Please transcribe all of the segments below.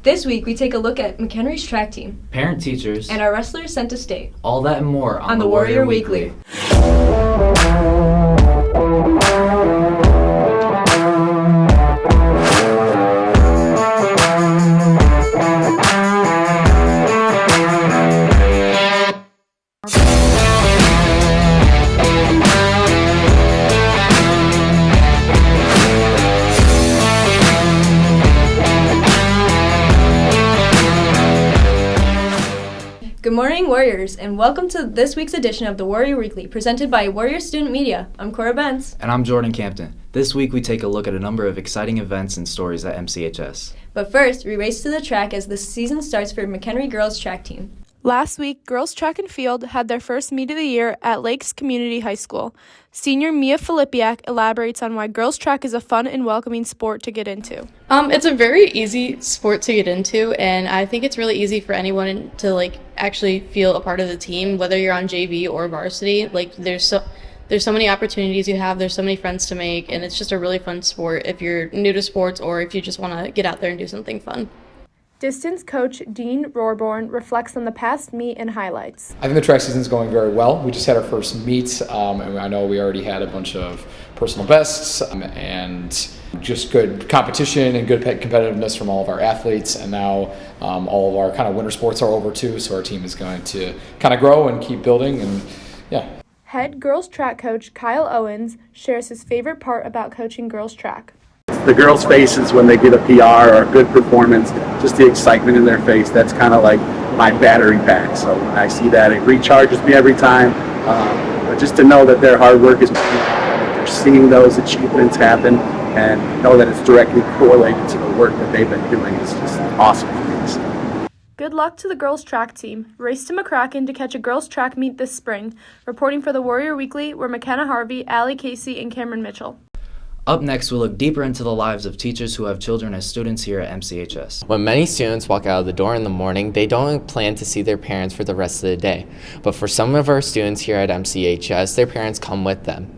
This week, we take a look at McHenry's track team, parent teachers, and our wrestlers sent to state. All that and more on the Warrior Weekly. Good morning, Warriors, and welcome to this week's edition of the Warrior Weekly, presented by Warrior Student Media. I'm Cora Benz. And I'm Jordan Campton. This week we take a look at a number of exciting events and stories at MCHS. But first, we race to the track as the season starts for McHenry girls track team. Last week, girls track and field had their first meet of the year at Lakes Community High School. Senior Mia Filipiak elaborates on why girls track is a fun and welcoming sport to get into. It's a very easy sport to get into, and I think it's really easy for anyone to actually feel a part of the team, whether you're on JV or varsity. There's so many opportunities you have, there's so many friends to make, and it's just a really fun sport if you're new to sports or if you just want to get out there and do something fun. Distance coach Dean Rohrborn reflects on the past meet and highlights. I think the track season's going very well. We just had our first meet, and I know we already had a bunch of personal bests and just good competition and good competitiveness from all of our athletes. And now all of our kind of winter sports are over too, so our team is going to kind of grow and keep building. And yeah. Head girls track coach Kyle Owens shares his favorite part about coaching girls track. The girls' faces when they get a PR or a good performance, just the excitement in their face, that's kind of like my battery pack. So when I see that, it recharges me every time. But just to know that their hard work is paying off, that they're seeing those achievements happen, and know that it's directly correlated to the work that they've been doing is just awesome for me. So. Good luck to the girls' track team. Race to McCracken to catch a girls' track meet this spring. Reporting for the Warrior Weekly were McKenna Harvey, Allie Casey, and Cameron Mitchell. Up next, we'll look deeper into the lives of teachers who have children as students here at MCHS. When many students walk out of the door in the morning, they don't plan to see their parents for the rest of the day. But for some of our students here at MCHS, their parents come with them.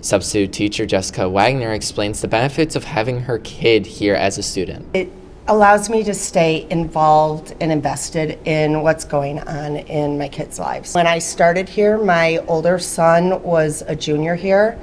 Substitute teacher Jessica Wagner explains the benefits of having her kid here as a student. It allows me to stay involved and invested in what's going on in my kids' lives. When I started here, my older son was a junior here,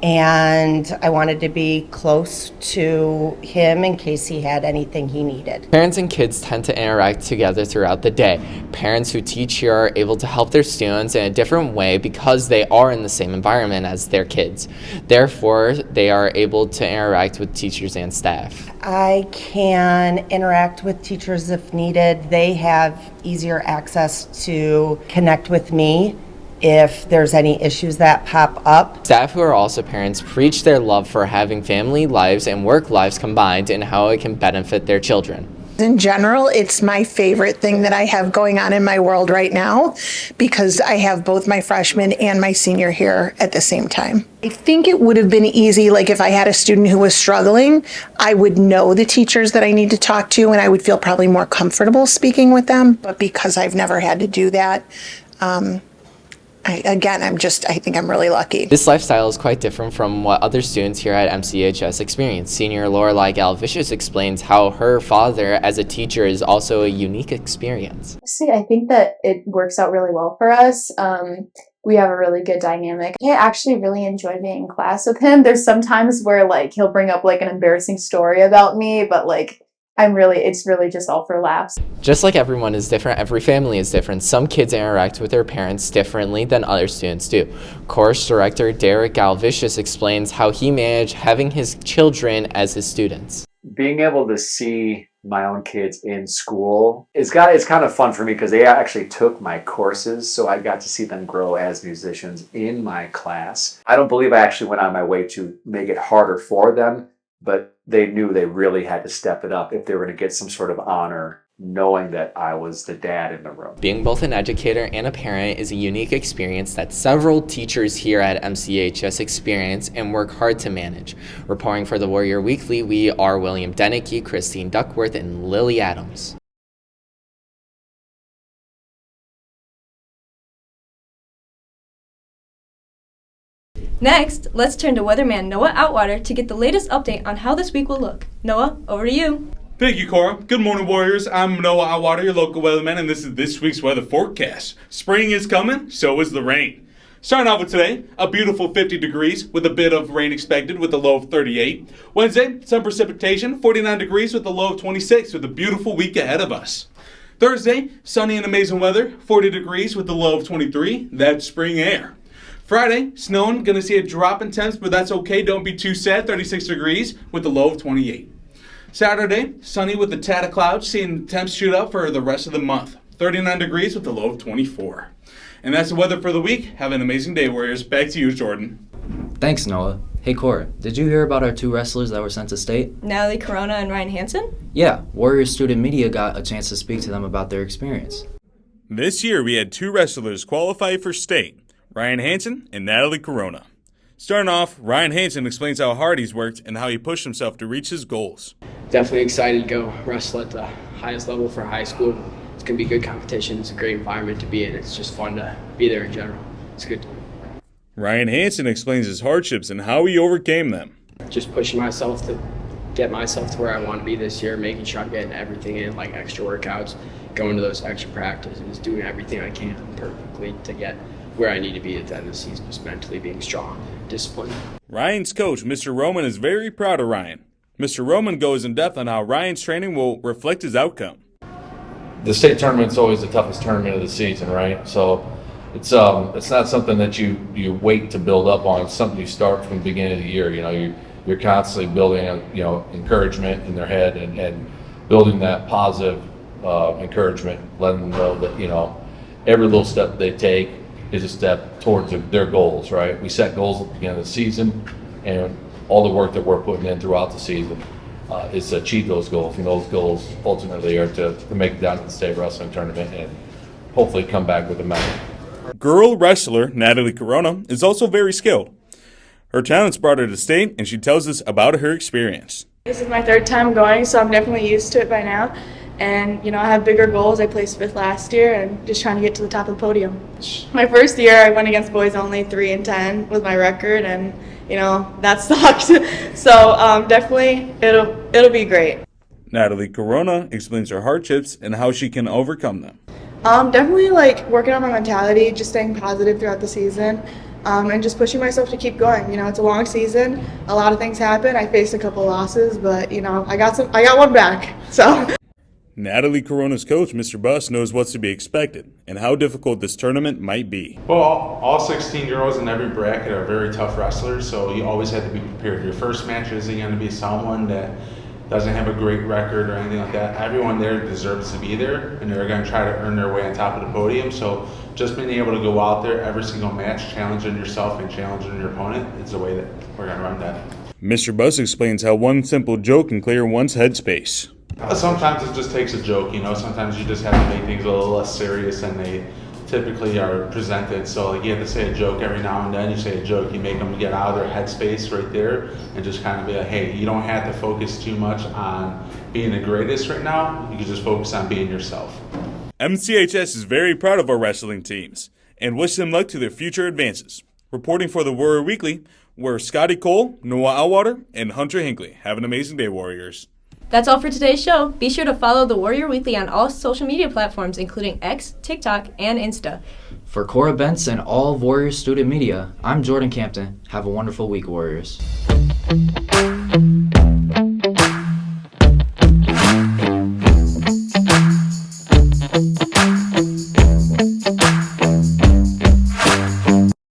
and I wanted to be close to him in case he had anything he needed. Parents and kids tend to interact together throughout the day. Parents who teach here are able to help their students in a different way because they are in the same environment as their kids. Therefore, they are able to interact with teachers and staff. I can interact with teachers if needed. They have easier access to connect with me if there's any issues that pop up. Staff who are also parents preach their love for having family lives and work lives combined and how it can benefit their children. In general, it's my favorite thing that I have going on in my world right now because I have both my freshman and my senior here at the same time. I think it would have been easy, if I had a student who was struggling, I would know the teachers that I need to talk to and I would feel probably more comfortable speaking with them. But because I've never had to do that, I think I'm really lucky. This lifestyle is quite different from what other students here at MCHS experience. Senior Lorelai Galvicious explains how her father as a teacher is also a unique experience. See, I think that it works out really well for us. We have a really good dynamic. I actually really enjoy being in class with him. There's some times where he'll bring up an embarrassing story about me, but it's really just all for laughs. Just like everyone is different, every family is different. Some kids interact with their parents differently than other students do. Course director Derek Galvicious explains how he managed having his children as his students. Being able to see my own kids in school, it's kind of fun for me because they actually took my courses, so I got to see them grow as musicians in my class. I don't believe I actually went on my way to make it harder for them, but they knew they really had to step it up if they were going to get some sort of honor, knowing that I was the dad in the room. Being both an educator and a parent is a unique experience that several teachers here at MCHS experience and work hard to manage. Reporting for the Warrior Weekly, we are William Denicky, Christine Duckworth, and Lily Adams. Next, let's turn to weatherman Noah Outwater to get the latest update on how this week will look. Noah, over to you. Thank you, Cora. Good morning, Warriors. I'm Noah Atwater, your local weatherman, and this is this week's weather forecast. Spring is coming, so is the rain. Starting off with today, a beautiful 50 degrees with a bit of rain expected with a low of 38. Wednesday, some precipitation, 49 degrees with a low of 26 with a beautiful week ahead of us. Thursday, sunny and amazing weather, 40 degrees with a low of 23. That's spring air. Friday, snowing, gonna see a drop in temps, but that's okay. Don't be too sad, 36 degrees with a low of 28. Saturday, sunny with a tad of clouds, seeing temps shoot up for the rest of the month. 39 degrees with a low of 24. And that's the weather for the week. Have an amazing day, Warriors. Back to you, Jordan. Thanks, Noah. Hey, Cora, did you hear about our two wrestlers that were sent to state? Natalie Corona and Ryan Hansen? Yeah, Warriors student media got a chance to speak to them about their experience. This year, we had two wrestlers qualify for state, Ryan Hansen and Natalie Corona. Starting off, Ryan Hansen explains how hard he's worked and how he pushed himself to reach his goals. Definitely excited to go wrestle at the highest level for high school. It's going to be good competition. It's a great environment to be in. It's just fun to be there in general. It's good. Ryan Hansen explains his hardships and how he overcame them. Just pushing myself to get myself to where I want to be this year, making sure I'm getting everything in, like extra workouts, going to those extra practices, doing everything I can perfectly to get where I need to be at the end of the season, just mentally being strong, disciplined. Ryan's coach, Mr. Roman, is very proud of Ryan. Mr. Roman goes in depth on how Ryan's training will reflect his outcome. The state tournament's always the toughest tournament of the season, right? So it's not something that you wait to build up on. It's something you start from the beginning of the year. You know, you're constantly building, encouragement in their head and building that positive encouragement, letting them know that, every little step they take is a step towards their goals, right? We set goals at the beginning of the season, and all the work that we're putting in throughout the season is to achieve those goals. And those goals ultimately are to make it down to the state wrestling tournament and hopefully come back with a medal. Girl wrestler Natalie Corona is also very skilled. Her talents brought her to state, and she tells us about her experience. This is my third time going, so I'm definitely used to it by now. And, I have bigger goals. I placed 5th last year and just trying to get to the top of the podium. My first year, I went against boys only 3-10 with my record, and, that sucked. So definitely it'll be great. Natalie Corona explains her hardships and how she can overcome them. Definitely working on my mentality, just staying positive throughout the season, and just pushing myself to keep going. It's a long season. A lot of things happen. I faced a couple losses, but I got one back. So. Natalie Corona's coach, Mr. Buss, knows what's to be expected and how difficult this tournament might be. Well, all 16 girls in every bracket are very tough wrestlers, so you always have to be prepared. Your first match isn't going to be someone that doesn't have a great record or anything like that. Everyone there deserves to be there, and they're going to try to earn their way on top of the podium. So just being able to go out there every single match, challenging yourself and challenging your opponent, is the way that we're going to run that. Mr. Buss explains how one simple joke can clear one's headspace. Sometimes it just takes a joke, sometimes you just have to make things a little less serious than they typically are presented. So you have to say a joke every now and then. You say a joke, you make them get out of their headspace right there and just kind of be like, hey, you don't have to focus too much on being the greatest right now. You can just focus on being yourself. MCHS is very proud of our wrestling teams and wish them luck to their future advances. Reporting for the Warrior Weekly, we're Scotty Cole, Noah Atwater, and Hunter Hinckley. Have an amazing day, Warriors. That's all for today's show. Be sure to follow the Warrior Weekly on all social media platforms, including X, TikTok, and Insta. For Cora Bentz and all of Warriors student media, I'm Jordan Campton. Have a wonderful week, Warriors.